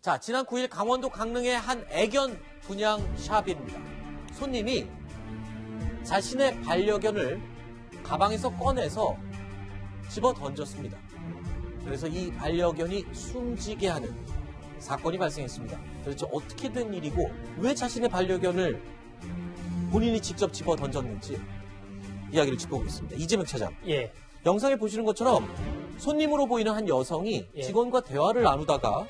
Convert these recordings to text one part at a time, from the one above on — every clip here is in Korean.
자, 지난 9일 강원도 강릉의 한 애견 분양 샵입니다. 손님이 자신의 반려견을 가방에서 꺼내서 집어 던졌습니다. 그래서 이 반려견이 숨지게 하는 사건이 발생했습니다. 도대체 어떻게 된 일이고 왜 자신의 반려견을 본인이 직접 집어 던졌는지 이야기를 짚어보겠습니다. 이재명 차장. 예. 영상에 보시는 것처럼 손님으로 보이는 한 여성이 직원과 대화를 나누다가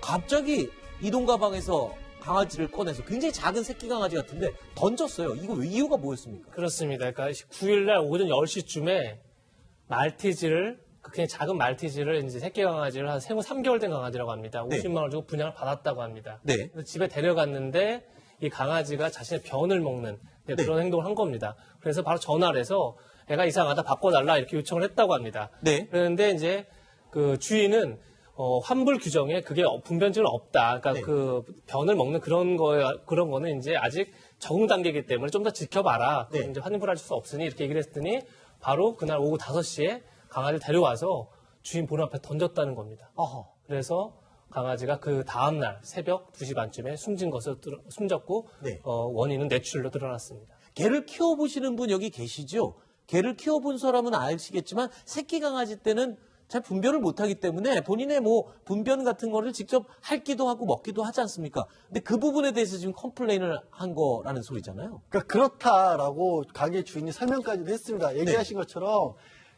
갑자기 이동 가방에서 강아지를 꺼내서 굉장히 작은 새끼 강아지 같은데 던졌어요. 이거 이유가 뭐였습니까? 그렇습니다. 그러니까 9일날 오전 10시쯤에 말티즈를 그냥 작은 말티즈를 이제 새끼 강아지를 한 생후 3개월 된 강아지라고 합니다. 50만 원 주고 분양을 받았다고 합니다. 네. 그래서 집에 데려갔는데 이 강아지가 자신의 변을 먹는 그런 행동을 한 겁니다. 그래서 바로 전화를 해서 애가 이상하다 바꿔달라 이렇게 요청을 했다고 합니다. 네. 그런데 이제 그 주인은 환불 규정에 그게 분변증은 없다. 그러니까 네. 그 변을 먹는 그런 거는 이제 아직 적응 단계이기 때문에 좀 더 지켜봐라. 네. 이제 환불할 수 없으니 이렇게 얘기를 했더니 바로 그날 오후 5시에 강아지를 데려와서 주인 본 앞에 던졌다는 겁니다. 어허. 그래서 강아지가 그 다음날 새벽 2시 반쯤에 숨졌고 네. 원인은 뇌출로 드러났습니다. 개를 키워보시는 분 여기 계시죠? 개를 키워본 사람은 아시겠지만 새끼 강아지 때는 잘 분별을 못하기 때문에 본인의 뭐 분변 같은 거를 직접 핥기도 하고 먹기도 하지 않습니까? 근데 그 부분에 대해서 지금 컴플레인을 한 거라는 소리잖아요. 그러니까 그렇다라고 가게 주인이 설명까지도 했습니다. 얘기하신 것처럼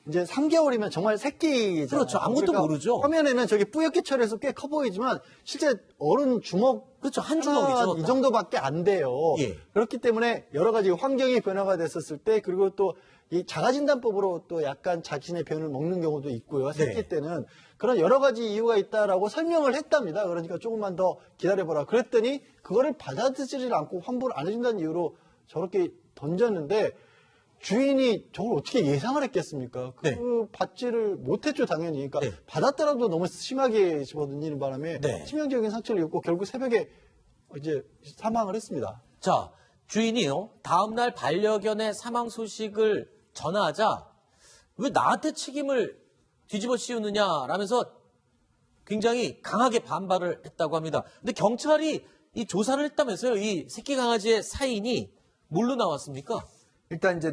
이제 3개월이면 정말 새끼잖아요. 그렇죠. 아무것도 그러니까 모르죠. 화면에는 저기 뿌옇게 칠해서 꽤 커 보이지만 실제 어른 주먹 그렇죠. 한 주먹이죠. 이 정도밖에 안 돼요. 예. 그렇기 때문에 여러 가지 환경이 변화가 됐었을 때 그리고 또 이 자가진단법으로 또 약간 자신의 변을 먹는 경우도 있고요. 새끼 네. 때는 그런 여러 가지 이유가 있다라고 설명을 했답니다. 그러니까 조금만 더 기다려보라. 그랬더니 그거를 받아들이지 않고 환불 안 해준다는 이유로 저렇게 던졌는데 주인이 저걸 어떻게 예상을 했겠습니까? 네. 받지를 못했죠, 당연히. 그러니까 네. 받았더라도 너무 심하게 집어던지는 바람에 네. 치명적인 상처를 입고 결국 새벽에 이제 사망을 했습니다. 자, 주인이요. 다음날 반려견의 사망 소식을 전화하자 왜 나한테 책임을 뒤집어 씌우느냐라면서 굉장히 강하게 반발을 했다고 합니다. 근데 경찰이 이 조사를 했다면서요. 이 새끼 강아지의 사인이 뭘로 나왔습니까? 일단 이제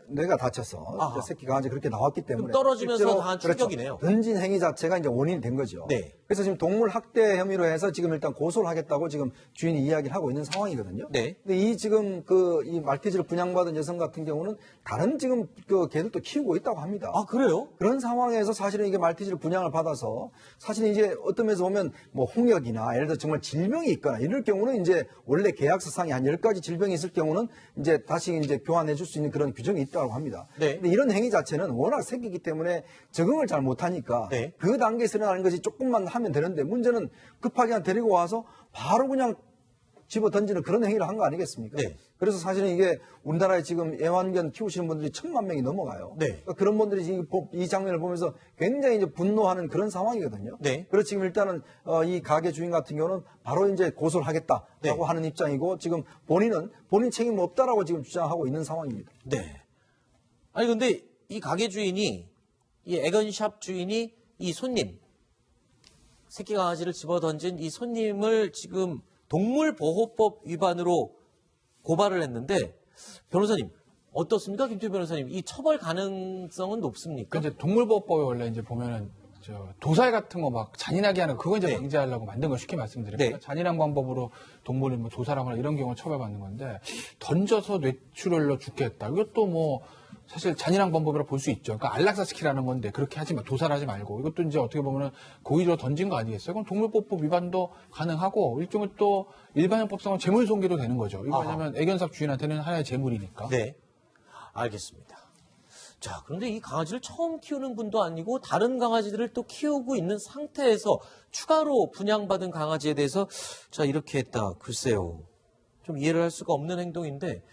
뇌가 다쳐서 아하. 새끼 강아지 그렇게 나왔기 때문에 떨어지면서 실제로 당한 충격이네요. 그렇죠. 던진 행위 자체가 이제 원인이 된 거죠. 네. 그래서 지금 동물 학대 혐의로 해서 지금 일단 고소를 하겠다고 지금 주인이 이야기를 하고 있는 상황이거든요. 네. 근데 이 지금 이 말티즈를 분양받은 여성 같은 경우는 다른 지금 그 개들도 키우고 있다고 합니다. 아, 그래요? 그런 상황에서 사실은 이게 말티즈를 분양을 받아서 사실은 이제 어떤 면에서 보면 뭐 홍역이나 예를 들어 정말 질병이 있거나 이럴 경우는 이제 원래 계약서상에 한 10가지 질병이 있을 경우는 이제 다시 이제 교환해 줄 수 있는 그런 규정이 있다고 합니다. 네. 근데 이런 행위 자체는 워낙 새끼기 때문에 적응을 잘 못하니까 네. 그 단계에서 일어나는 것이 조금만 하면 되는데 문제는 급하게 그냥 데리고 와서 바로 그냥 집어 던지는 그런 행위를 한 거 아니겠습니까? 네. 그래서 사실은 이게 우리나라에 지금 애완견 키우시는 분들이 1,000만 명이 넘어가요. 네. 그러니까 그런 분들이 이 장면을 보면서 굉장히 이제 분노하는 그런 상황이거든요. 네. 그래서 지금 일단은 이 가게 주인 같은 경우는 바로 이제 고소를 하겠다라고 네. 하는 입장이고 지금 본인 책임 없다라고 지금 주장하고 있는 상황입니다. 네. 아니, 근데 이 가게 주인이, 이 애견샵 주인이 이 손님, 새끼 강아지를 집어 던진 이 손님을 지금 동물보호법 위반으로 고발을 했는데, 변호사님, 어떻습니까? 김태우 변호사님, 이 처벌 가능성은 높습니까? 이제 동물보호법에 원래 이제 보면은 도살 같은 거 막 잔인하게 하는 그거 이제 네. 방지하려고 만든 걸 쉽게 말씀드릴게요. 네. 잔인한 방법으로 동물을 뭐 도살하거나 이런 경우 처벌받는 건데 던져서 뇌출혈로 죽겠다. 이것도 뭐 사실 잔인한 방법이라 볼 수 있죠. 그러니까 안락사시키라는 건데 그렇게 하지 마, 도살하지 말고 이것도 이제 어떻게 보면은 고의로 던진 거 아니겠어요? 그럼 동물보호법 위반도 가능하고 일종의 또 일반형법상은 재물손괴도 되는 거죠. 이거 왜냐면 애견삽 주인한테는 하나의 재물이니까. 네. 알겠습니다. 자, 그런데 이 강아지를 처음 키우는 분도 아니고 다른 강아지들을 또 키우고 있는 상태에서 추가로 분양받은 강아지에 대해서 자, 이렇게 했다. 글쎄요. 좀 이해를 할 수가 없는 행동인데